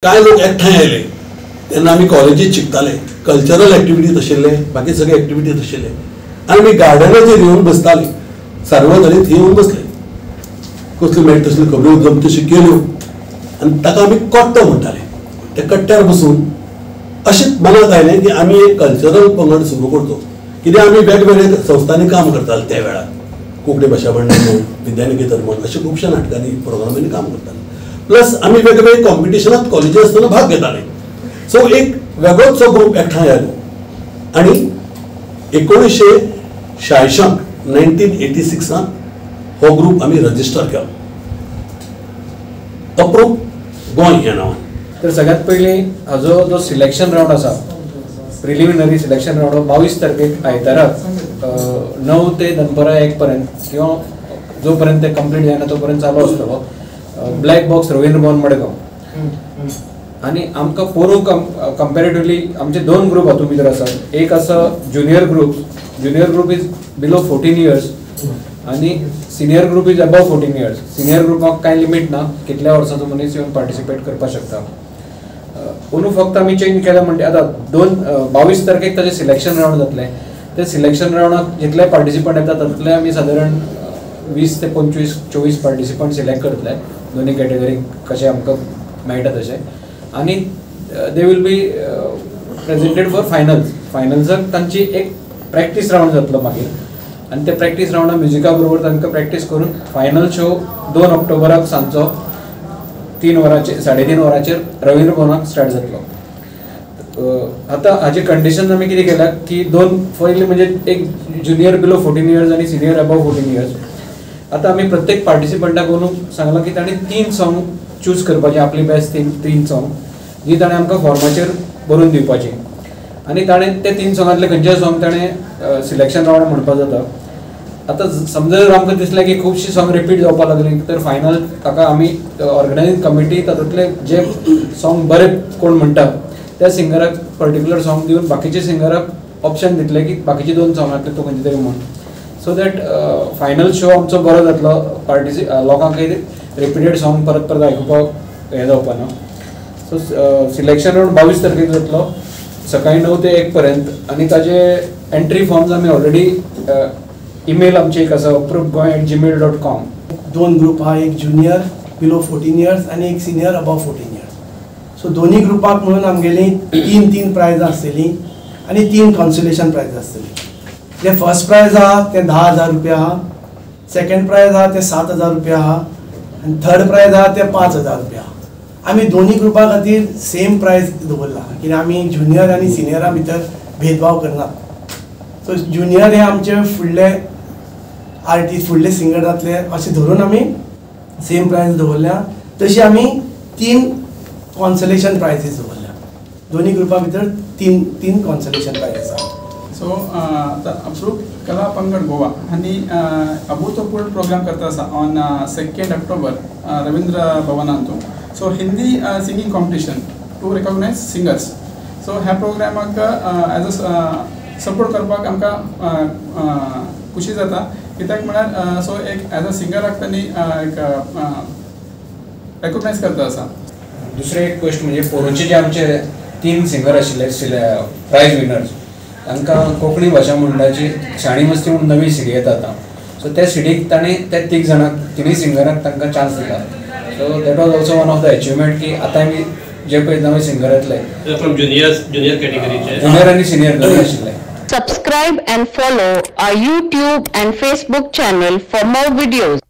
काय लोक एकठांय आयले तेन्ना आमी कॉलेजीत शिकताले, कल्चरल एक्टिविटीज आशिल्ले, बाकी सगळे एक्टिविटीज आशिल्ले आनी आमी गार्डनाचेर येवन बसताले, सार्वजनीक थंय येवन बसले, कसल्यो मेळटा तसल्यो खबऱ्यो जमतश्यो केल्यो आनी ताका आमी कट्टो म्हणटाले. त्या कट्ट्यार बसून अशेंच मनांत आयलें की आमी एक कल्चरल पंगड सुरू करचो, कित्याक आमी वेगवेगळ्या संस्थांनी काम करताले त्या वेळार. कोंकणी भाशा मंडळ म्हण, विद्यानिकेतन म्हण, अशा खुबश्या नाटकांनी प्रोग्रामांनी काम करताले. प्लस आमी वेगवेगळे कॉम्पिटिशनात कॉलेजी आसतना भाग घेताले. सो एक वेगळोचो ग्रूप एकठांय आयलो आनी 1986 हो ग्रूप आमी रजिस्टर केलो, अप्रूप गोंय ह्या नांवान. तर सगळ्यात पयलीं हाजो जो सिलेक्शन रावंड आसा, प्रिलिमिनरी सिलेक्शन रावंड 22 तारखेक आयताराक 9 ते दनपारां 1 पर्यंत किंवा जो पर्यंत ते कंप्लीट जायना तो पर्यंत चालू आसतलो ब्लॅक बॉक्स रवींद्र भवन मडगांव. आनी आमकां पोरूं कंपॅरेटिवली आमचे 2 ग्रूप हातूंत भितर आसात. एक आसा junior group is below 14 years आनी senior group is above 14 years. Senior ग्रुपाक कांय लिमीट ना, कितल्या वर्सांचो मनीस येवन पार्टिसिपेट करपाक शकता. अंदू फक्त आमी चेंज केलें म्हणजे आतां 22 तारखेक ताचें सिलेक्शन रावंड जातलें. ते सिलेक्शन रावंडाक जितले पार्टिसिपंट येतात तातूंतले आमी सादारण 20 ते 25-24 पार्टिसिपंट सिलेक्ट करतले, दोनी कॅटेगरीक कशें आमकां मेळटा तशें. आनी they will be presented for फायनल्साक तांची एक प्रॅक्टीस रावंड जातलो मागीर. आनी ते प्रॅक्टीस रावंडा म्युजिका बरोबर तांकां प्रॅक्टीस करून फायनल शो 2 ऑक्टोबराक सांजचो 3:30 वरांचेर रवींद्र भवनाक स्टार्ट जातलो. आतां हाचे कंडिशन आमी कितें केल्या की 2 पयलीं म्हणजे एक ज्युनियर बिलो 14 इयर्स आनी सिनियर अबव 14 इयर्स. आतां आमी प्रत्येक पार्टिसिपंटाक सांगलां की ताणें 3 सॉंग चूज करपाचें, आपली बेस्ट 3 सॉंग जी ताणें आमकां फॉर्माचेर बरोवन दिवपाची. आनी ताणें ते 3 सॉंगांतले खंयचेय सॉंग ताणें सिलेक्शन रावंड म्हणपाक जाता. आतां समजा जर आमकां दिसलें की खुबशीं सॉंग रिपीट जावपाक लागलीं तर फायनल ताका आमी ऑर्गनायझींग कमिटी तातूंतले जे सॉंग बरे कोण म्हणटा त्या सिंगराक पर्टिक्युलर सॉंग दिवन बाकीच्या सिंगराक ऑप्शन दितले की बाकीचे 2 सॉंगांतले तूं खंयचे तरी म्हण. सो दॅट फायनल शो आमचो बरो जातलो, लोकांक रिपिटेड सॉंग परत आयकुपाक हें जावपा ना. सो सिलेक्शन रावंड 22 तारखेक जातलो, सकाळीं 9 ते 1 पर्यंत. आनी ताजे एंट्री फॉर्म्स आमी ऑलरेडी ईमेल आमची एक आसा approvegoy@gmail.com. 2 ग्रूप आहा, एक ज्युनियर बिलो 14 इयर्स आनी एक सिनियर अबव 14 इयर्स. सो दोनी ग्रुपाक म्हणून आमगेली 3 प्रायजां आसतलीं आनी 3 कॉन्सोलेशन प्रायज आसतलीं. जे फर्स्ट प्रायज आहा ते 10,000 रुपया आहा, सेकंड प्रायज आहा ते 7,000 रुपया आहा आनी थर्ड प्रायज आहा ते 5,000 रुपया आहा. आमी दोनी ग्रुपा खातीर सेम प्रायज दवरला कित्याक आमी ज्युनियर आनी सिनियरा भितर भेदभाव करनात. सो ज्युनियर हे आमचे फुडले आर्टिस्ट, फुडले सिंगर जातले अशें धरून आमी सेम प्रायज दवरल्या. तशी आमी 3 कॉन्सोलेशन प्रायजीस दवरल्या. दोनी ग्रुपा भितर 3 कॉन्सोलेशन प्रायज आसा. सो आतां अप्रूप कला पंगड गोवा हांणी अभूतपूर्व प्रोग्राम करता आसा ऑन 2 ऑक्टोबर रवींद्र भवनांत. So Hindi singing competition to recognise singers. So ह्या प्रोग्रामाक एज अ सपोर्ट करपाक आमकां खुशी जाता, कित्याक म्हळ्यार सो एक एज अ सिंगराक तांणी एक रेकॉग्नायज करता आसा. दुसरी एक गोष्ट म्हणजे पोरूंचे जे आमचे 3 सिंगर आशिल्ले प्रायज विनर्स तांकां कोंकणी भाशा मंडळाची शाणी मस्ती म्हणून नवी सीडी येता आतां. सो त्या सीडीक ताणें त्या 3 जाणांक 3 सिंगरांक तांकां चान्स दिला. So that was also one of the achievement की आतां आमी जे पळय नवे सिंगर येतले फ्रॉम ज्युनियर कॅटेगरीचे ज्युनियर आनी सिनियर दोनूय आशिल्ले. Subscribe and follow our YouTube and Facebook channel for more videos.